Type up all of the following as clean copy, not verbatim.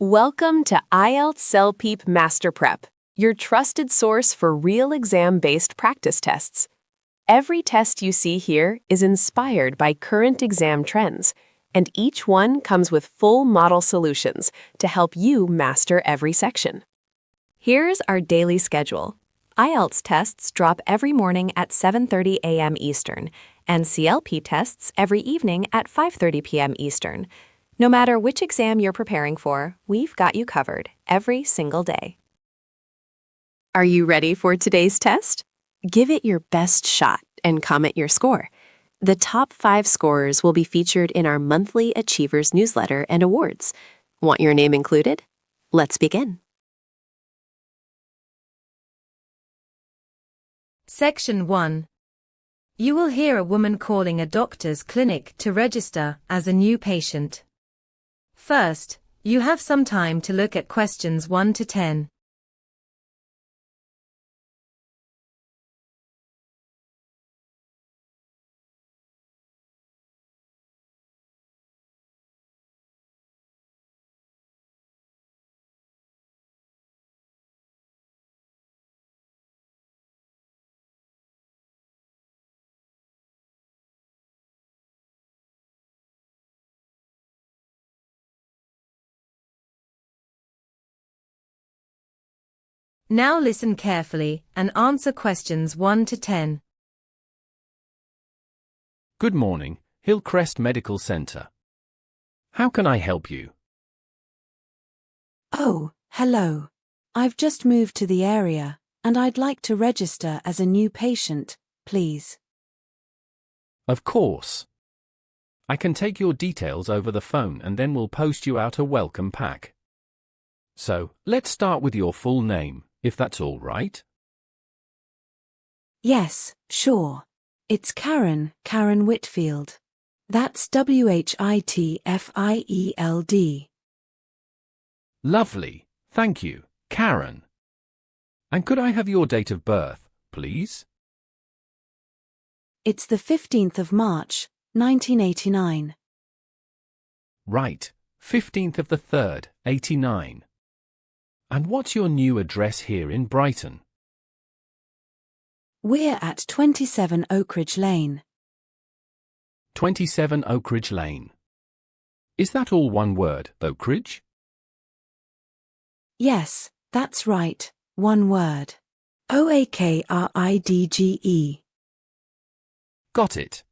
Welcome to IELTS Self-Peep MasterPrep, your trusted source for real exam-based practice tests. Every test you see here is inspired by current exam trends, and each one comes with full model solutions to help you master every section. Here's our daily schedule. IELTS tests drop every morning at 7:30 a.m. Eastern, and CLP tests every evening at 5:30 p.m. Eastern. No matter which exam you're preparing for, we've got you covered every single day. Are you ready for today's test? Give it your best shot and comment your score. The top 5 scorers will be featured in our monthly Achievers newsletter and awards. Want your name included? Let's begin. Section 1. You will hear a woman calling a doctor's clinic to register as a new patient. First, you have some time to look at questions 1 to 10. Now listen carefully and answer questions 1 to 10. Good morning, Hillcrest Medical Center. How can I help you? Oh, hello. I've just moved to the area, and I'd like to register as a new patient, please. Of course. I can take your details over the phone and then we'll post you out a welcome pack. So, let's start with your full name, if that's all right. Yes, sure. It's Karen Whitfield. That's Whitfield. Lovely, thank you, Karen. And could I have your date of birth, please? It's the 15th of March, 1989. Right, 15th of the 3rd, 89. And what's your new address here in Brighton? We're at 27 Oakridge Lane. 27 Oakridge Lane. Is that all one word, Oakridge? Yes, that's right, one word. Oakridge. Got it.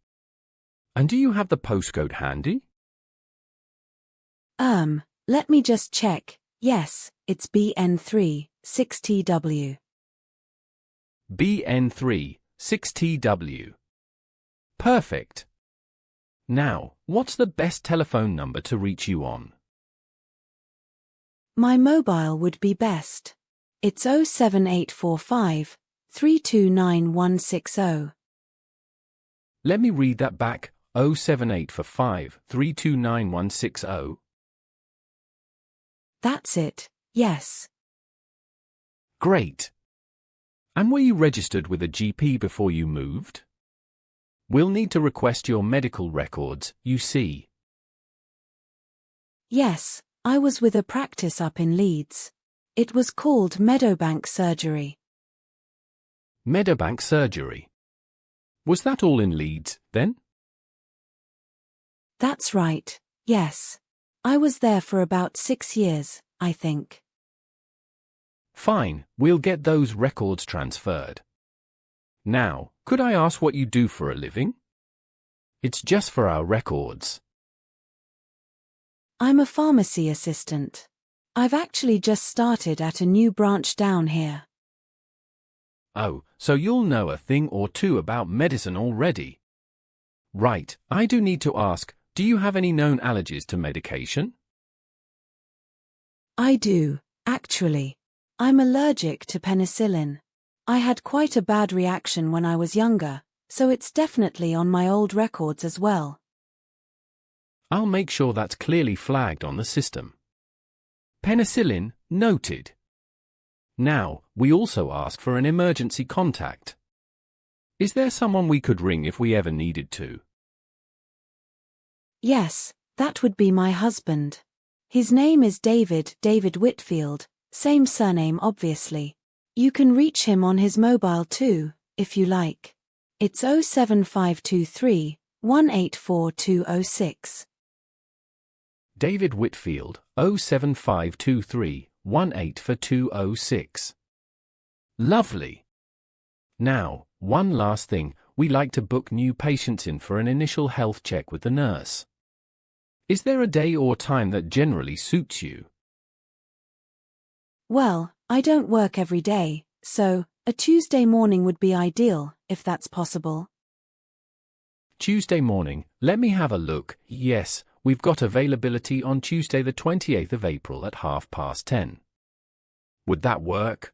And do you have the postcode handy? Let me just check. Yes, it's BN3, 6TW. BN3, 6TW. Perfect. Now, what's the best telephone number to reach you on? My mobile would be best. It's 07845 329160. Let me read that back. 07845 329160. That's it, yes. Great. And were you registered with a GP before you moved? We'll need to request your medical records, you see. Yes, I was with a practice up in Leeds. It was called Meadowbank Surgery. Meadowbank Surgery. Was that all in Leeds, then? That's right, yes. I was there for about 6 years, I think. Fine, we'll get those records transferred. Now, could I ask what you do for a living? It's just for our records. I'm a pharmacy assistant. I've actually just started at a new branch down here. Oh, so you'll know a thing or two about medicine already. Right, I do need to ask, do you have any known allergies to medication? I do, actually. I'm allergic to penicillin. I had quite a bad reaction when I was younger, so it's definitely on my old records as well. I'll make sure that's clearly flagged on the system. Penicillin, noted. Now, we also ask for an emergency contact. Is there someone we could ring if we ever needed to? Yes, that would be my husband. His name is David Whitfield, same surname obviously. You can reach him on his mobile too, if you like. It's 07523 184206. David Whitfield, 07523 184206. Lovely. Now, one last thing, we like to book new patients in for an initial health check with the nurse. Is there a day or time that generally suits you? Well, I don't work every day, so a Tuesday morning would be ideal, if that's possible. Tuesday morning, let me have a look. Yes, we've got availability on Tuesday the 28th of April at 10:30. Would that work?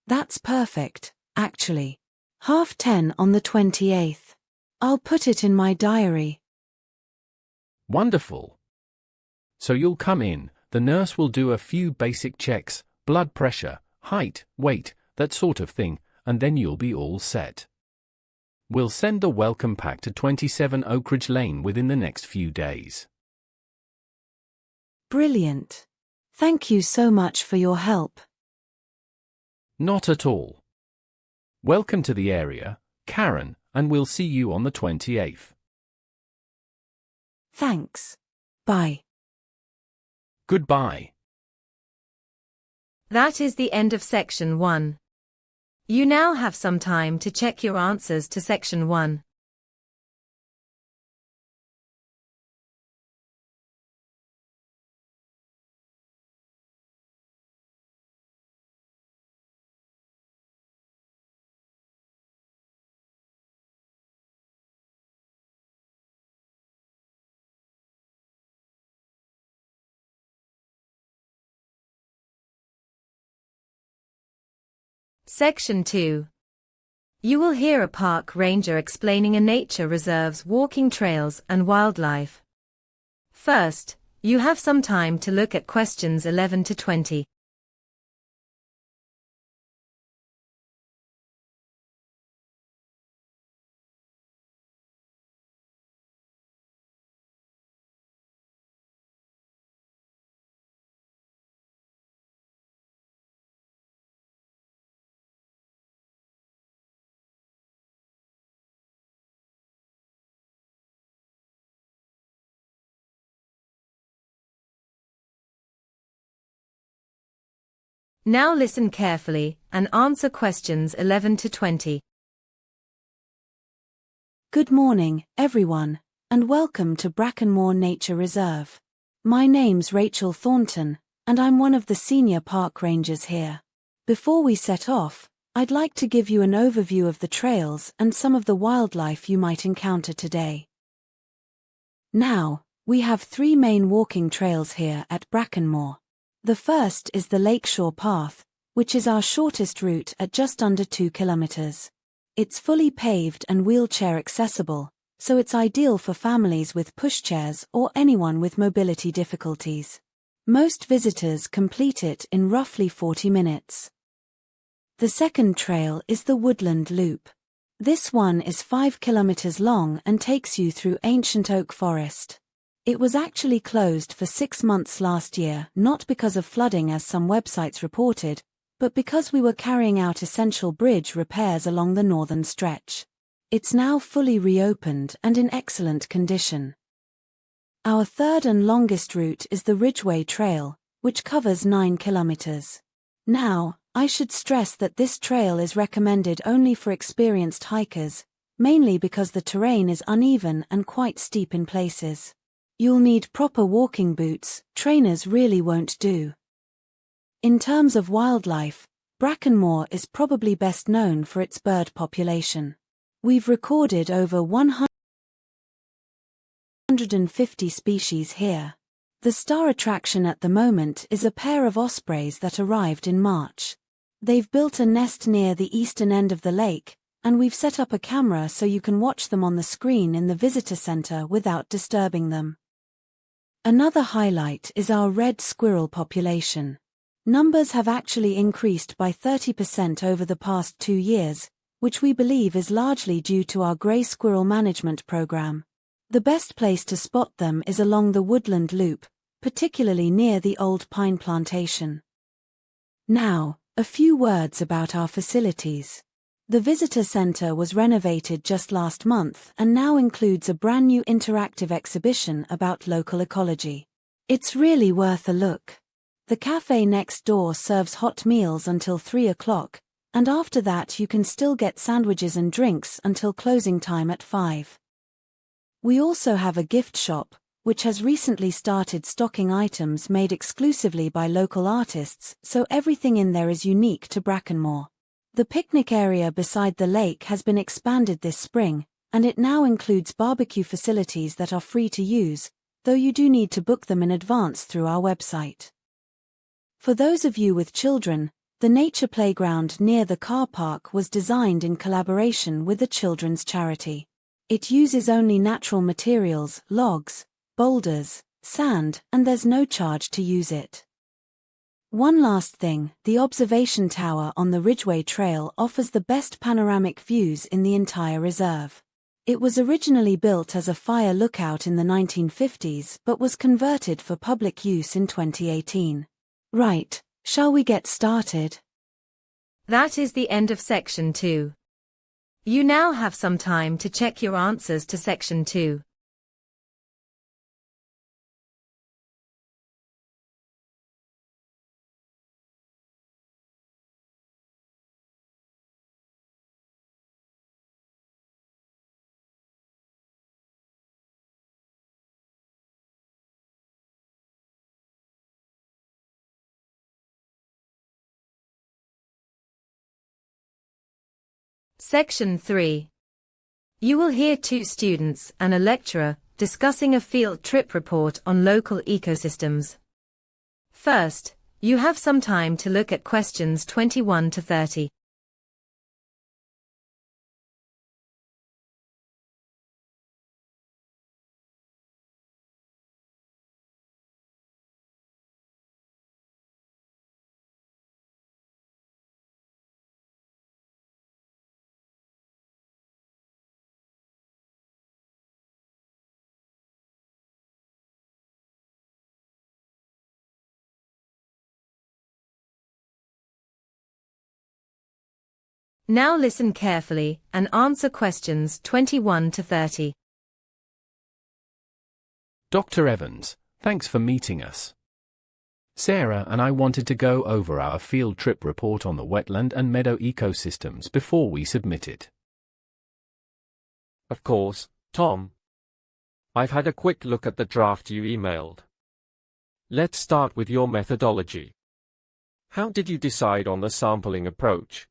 That's perfect, actually. 10:30 on the 28th. I'll put it in my diary. Wonderful. So you'll come in, the nurse will do a few basic checks, blood pressure, height, weight, that sort of thing, and then you'll be all set. We'll send the welcome pack to 27 Oak Ridge Lane within the next few days. Brilliant. Thank you so much for your help. Not at all. Welcome to the area, Karen, and we'll see you on the 28th. Thanks. Bye. Goodbye. That is the end of section 1. You now have some time to check your answers to section 1. Section 2. You will hear a park ranger explaining a nature reserve's walking trails and wildlife. First, you have some time to look at questions 11 to 20. Now listen carefully and answer questions 11 to 20. Good morning, everyone, and welcome to Brackenmore Nature Reserve. My name's Rachel Thornton, and I'm one of the senior park rangers here. Before we set off, I'd like to give you an overview of the trails and some of the wildlife you might encounter today. Now, we have 3 main walking trails here at Brackenmore. The first is the Lakeshore Path, which is our shortest route at just under 2 kilometers. It's fully paved and wheelchair accessible, so it's ideal for families with pushchairs or anyone with mobility difficulties. Most visitors complete it in roughly 40 minutes. The second trail is the Woodland Loop. This one is 5 kilometers long and takes you through ancient oak forest. It was actually closed for 6 months last year, not because of flooding as some websites reported, but because we were carrying out essential bridge repairs along the northern stretch. It's now fully reopened and in excellent condition. Our third and longest route is the Ridgeway Trail, which covers 9 kilometers. Now, I should stress that this trail is recommended only for experienced hikers, mainly because the terrain is uneven and quite steep in places. You'll need proper walking boots, trainers really won't do. In terms of wildlife, Brackenmore is probably best known for its bird population. We've recorded over 150 species here. The star attraction at the moment is a pair of ospreys that arrived in March. They've built a nest near the eastern end of the lake, and we've set up a camera so you can watch them on the screen in the visitor center without disturbing them. Another highlight is our red squirrel population. Numbers have actually increased by 30% over the past 2 years, which we believe is largely due to our grey squirrel management program. The best place to spot them is along the woodland loop, particularly near the old pine plantation. Now, a few words about our facilities. The visitor center was renovated just last month and now includes a brand new interactive exhibition about local ecology. It's really worth a look. The cafe next door serves hot meals until 3 o'clock, and after that you can still get sandwiches and drinks until closing time at 5. We also have a gift shop, which has recently started stocking items made exclusively by local artists, so everything in there is unique to Brackenmore. The picnic area beside the lake has been expanded this spring, and it now includes barbecue facilities that are free to use, though you do need to book them in advance through our website. For those of you with children, the nature playground near the car park was designed in collaboration with a children's charity. It uses only natural materials, logs, boulders, sand, and there's no charge to use it. One last thing, the observation tower on the Ridgeway Trail offers the best panoramic views in the entire reserve. It was originally built as a fire lookout in the 1950s but was converted for public use in 2018. Right, shall we get started? That is the end of section 2. You now have some time to check your answers to section 2. Section 3. You will hear 2 students and a lecturer discussing a field trip report on local ecosystems. First, you have some time to look at questions 21 to 30. Now listen carefully and answer questions 21 to 30. Dr. Evans, thanks for meeting us. Sarah and I wanted to go over our field trip report on the wetland and meadow ecosystems before we submit it. Of course, Tom. I've had a quick look at the draft you emailed. Let's start with your methodology. How did you decide on the sampling approach?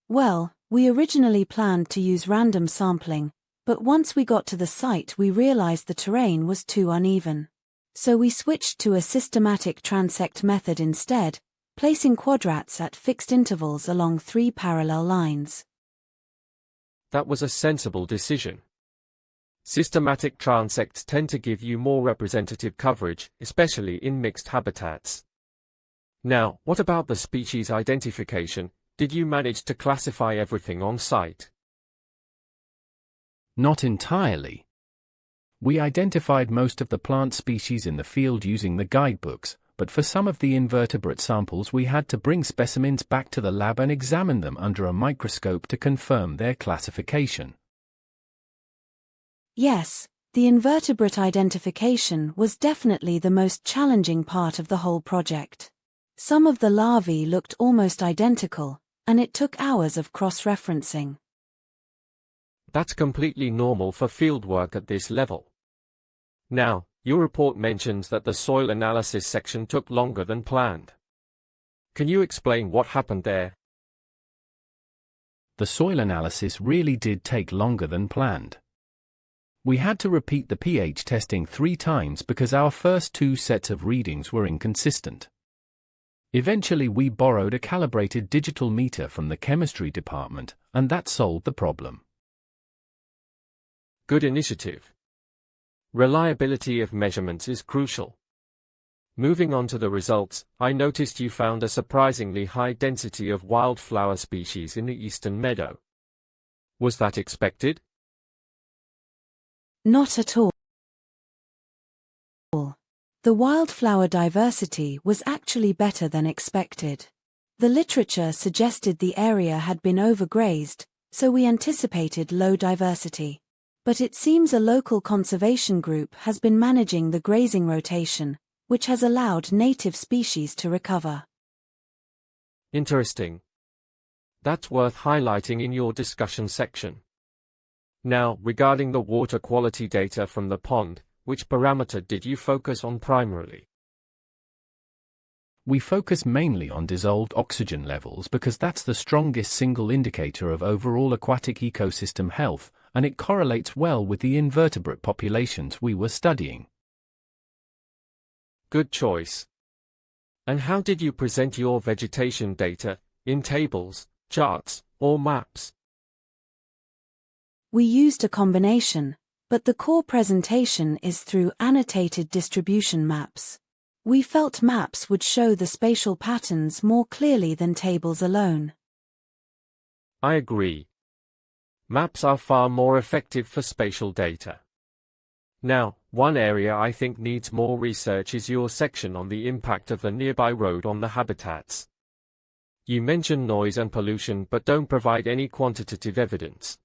Well, we originally planned to use random sampling, but once we got to the site we realized the terrain was too uneven. So we switched to a systematic transect method instead, placing quadrats at fixed intervals along 3 parallel lines. That was a sensible decision. Systematic transects tend to give you more representative coverage, especially in mixed habitats. Now, what about the species identification? Did you manage to classify everything on site? Not entirely. We identified most of the plant species in the field using the guidebooks, but for some of the invertebrate samples we had to bring specimens back to the lab and examine them under a microscope to confirm their classification. Yes, the invertebrate identification was definitely the most challenging part of the whole project. Some of the larvae looked almost identical, and it took hours of cross-referencing. That's completely normal for fieldwork at this level. Now, your report mentions that the soil analysis section took longer than planned. Can you explain what happened there? The soil analysis really did take longer than planned. We had to repeat the pH testing 3 times because our first 2 sets of readings were inconsistent. Eventually we borrowed a calibrated digital meter from the chemistry department, and that solved the problem. Good initiative. Reliability of measurements is crucial. Moving on to the results, I noticed you found a surprisingly high density of wildflower species in the eastern meadow. Was that expected? Not at all. The wildflower diversity was actually better than expected. The literature suggested the area had been overgrazed, so we anticipated low diversity. But it seems a local conservation group has been managing the grazing rotation, which has allowed native species to recover. Interesting. That's worth highlighting in your discussion section. Now, regarding the water quality data from the pond, which parameter did you focus on primarily? We focus mainly on dissolved oxygen levels because that's the strongest single indicator of overall aquatic ecosystem health, and it correlates well with the invertebrate populations we were studying. Good choice. And how did you present your vegetation data, in tables, charts, or maps? We used a combination, but the core presentation is through annotated distribution maps. We felt maps would show the spatial patterns more clearly than tables alone. I agree. Maps are far more effective for spatial data. Now, one area I think needs more research is your section on the impact of the nearby road on the habitats. You mention noise and pollution but don't provide any quantitative evidence.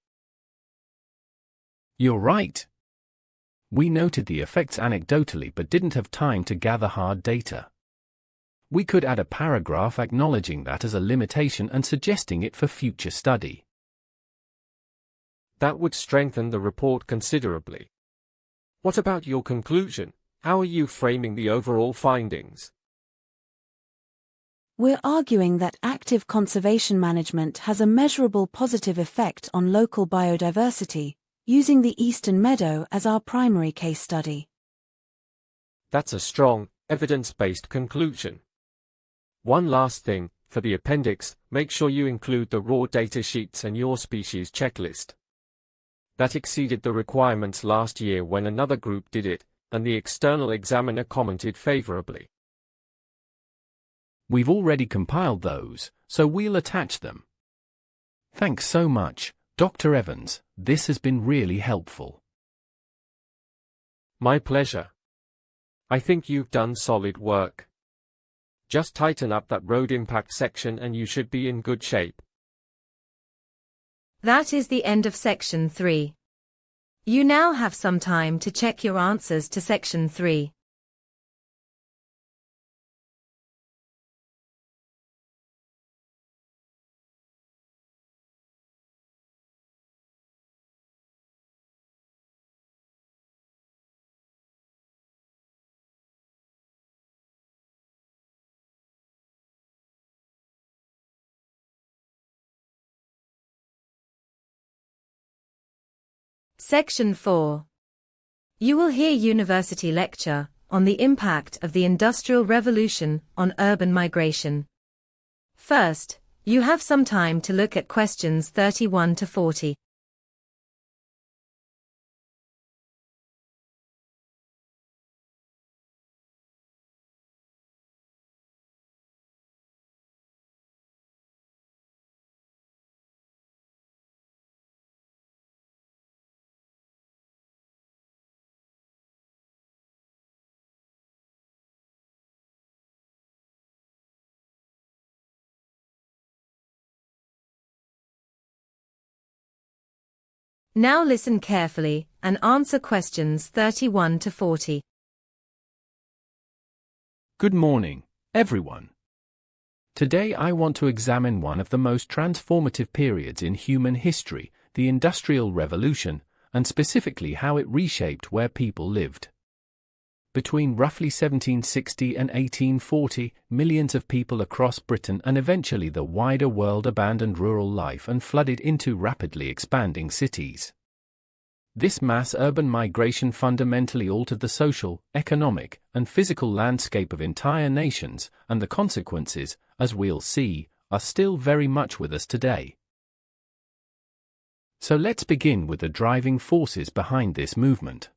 You're right. We noted the effects anecdotally but didn't have time to gather hard data. We could add a paragraph acknowledging that as a limitation and suggesting it for future study. That would strengthen the report considerably. What about your conclusion? How are you framing the overall findings? We're arguing that active conservation management has a measurable positive effect on local biodiversity, using the Eastern Meadow as our primary case study. That's a strong, evidence-based conclusion. One last thing, for the appendix, make sure you include the raw data sheets and your species checklist. That exceeded the requirements last year when another group did it, and the external examiner commented favorably. We've already compiled those, so we'll attach them. Thanks so much, Dr. Evans, this has been really helpful. My pleasure. I think you've done solid work. Just tighten up that road impact section and you should be in good shape. That is the end of section 3. You now have some time to check your answers to section 3. Section 4. You will hear university lecture on the impact of the Industrial Revolution on urban migration. First, you have some time to look at questions 31 to 40. Now listen carefully and answer questions 31 to 40. Good morning, everyone. Today I want to examine one of the most transformative periods in human history, the Industrial Revolution, and specifically how it reshaped where people lived. Between roughly 1760 and 1840, millions of people across Britain and eventually the wider world abandoned rural life and flooded into rapidly expanding cities. This mass urban migration fundamentally altered the social, economic, and physical landscape of entire nations, and the consequences, as we'll see, are still very much with us today. So let's begin with the driving forces behind this movement.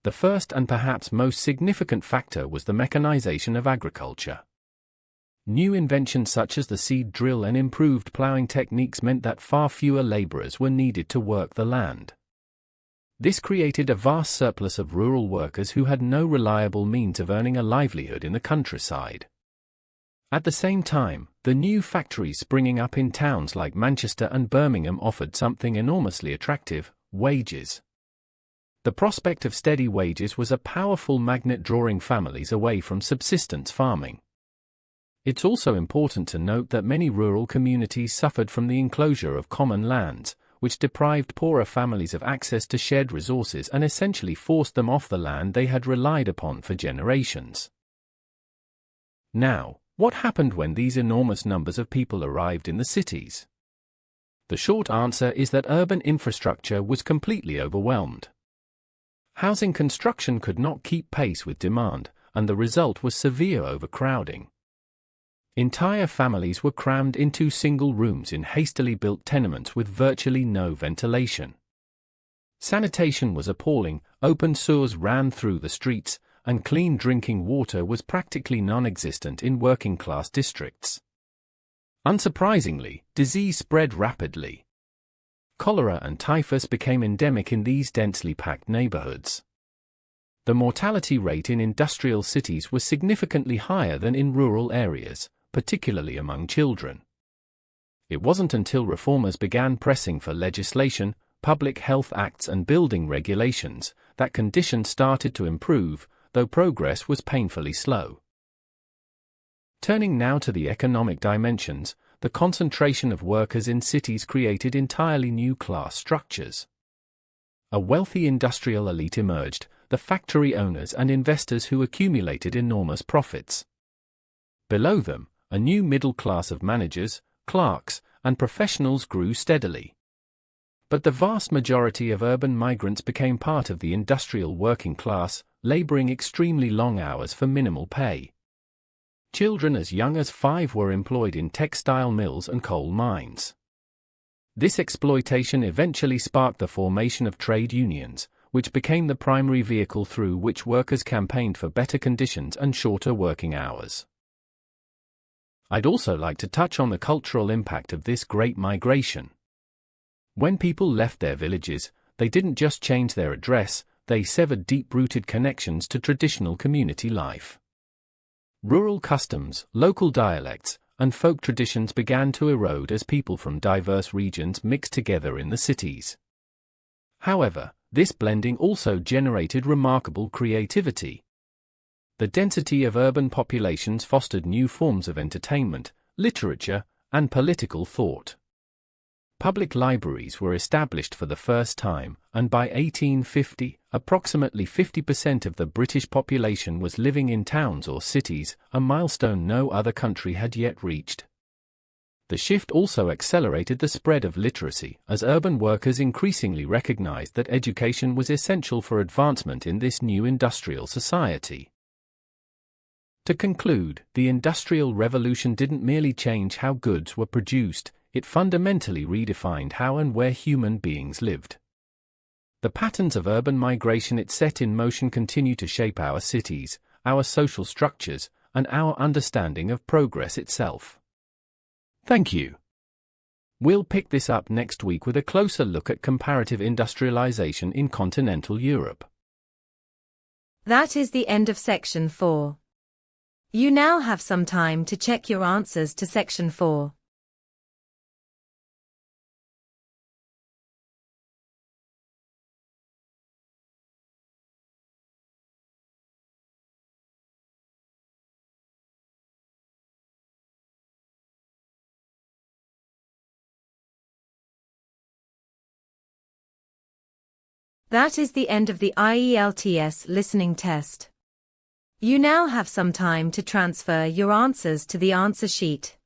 The first and perhaps most significant factor was the mechanization of agriculture. New inventions such as the seed drill and improved plowing techniques meant that far fewer laborers were needed to work the land. This created a vast surplus of rural workers who had no reliable means of earning a livelihood in the countryside. At the same time, the new factories springing up in towns like Manchester and Birmingham offered something enormously attractive: wages. The prospect of steady wages was a powerful magnet drawing families away from subsistence farming. It's also important to note that many rural communities suffered from the enclosure of common lands, which deprived poorer families of access to shared resources and essentially forced them off the land they had relied upon for generations. Now, what happened when these enormous numbers of people arrived in the cities? The short answer is that urban infrastructure was completely overwhelmed. Housing construction could not keep pace with demand, and the result was severe overcrowding. Entire families were crammed into single rooms in hastily built tenements with virtually no ventilation. Sanitation was appalling, open sewers ran through the streets, and clean drinking water was practically non-existent in working-class districts. Unsurprisingly, disease spread rapidly. Cholera and typhus became endemic in these densely packed neighborhoods. The mortality rate in industrial cities was significantly higher than in rural areas, particularly among children. It wasn't until reformers began pressing for legislation, public health acts and building regulations, that conditions started to improve, though progress was painfully slow. Turning now to the economic dimensions, the concentration of workers in cities created entirely new class structures. A wealthy industrial elite emerged, the factory owners and investors who accumulated enormous profits. Below them, a new middle class of managers, clerks, and professionals grew steadily. But the vast majority of urban migrants became part of the industrial working class, laboring extremely long hours for minimal pay. Children as young as 5 were employed in textile mills and coal mines. This exploitation eventually sparked the formation of trade unions, which became the primary vehicle through which workers campaigned for better conditions and shorter working hours. I'd also like to touch on the cultural impact of this great migration. When people left their villages, they didn't just change their address, they severed deep-rooted connections to traditional community life. Rural customs, local dialects, and folk traditions began to erode as people from diverse regions mixed together in the cities. However, this blending also generated remarkable creativity. The density of urban populations fostered new forms of entertainment, literature, and political thought. Public libraries were established for the first time, and by 1850, approximately 50% of the British population was living in towns or cities, a milestone no other country had yet reached. The shift also accelerated the spread of literacy, as urban workers increasingly recognized that education was essential for advancement in this new industrial society. To conclude, the Industrial Revolution didn't merely change how goods were produced, it fundamentally redefined how and where human beings lived. The patterns of urban migration it set in motion continue to shape our cities, our social structures, and our understanding of progress itself. Thank you. We'll pick this up next week with a closer look at comparative industrialization in continental Europe. That is the end of section 4. You now have some time to check your answers to section 4. That is the end of the IELTS listening test. You now have some time to transfer your answers to the answer sheet.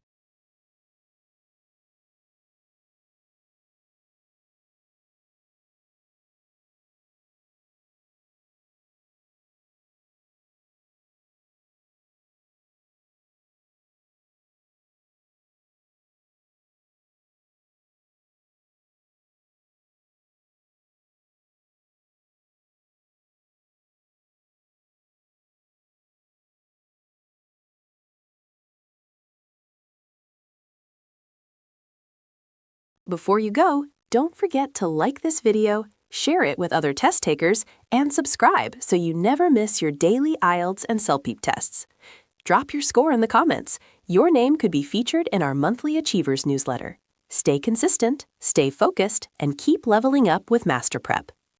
Before you go, don't forget to like this video, share it with other test takers, and subscribe so you never miss your daily IELTS and CELPEEP tests. Drop your score in the comments. Your name could be featured in our monthly Achievers newsletter. Stay consistent, stay focused, and keep leveling up with MasterPrep.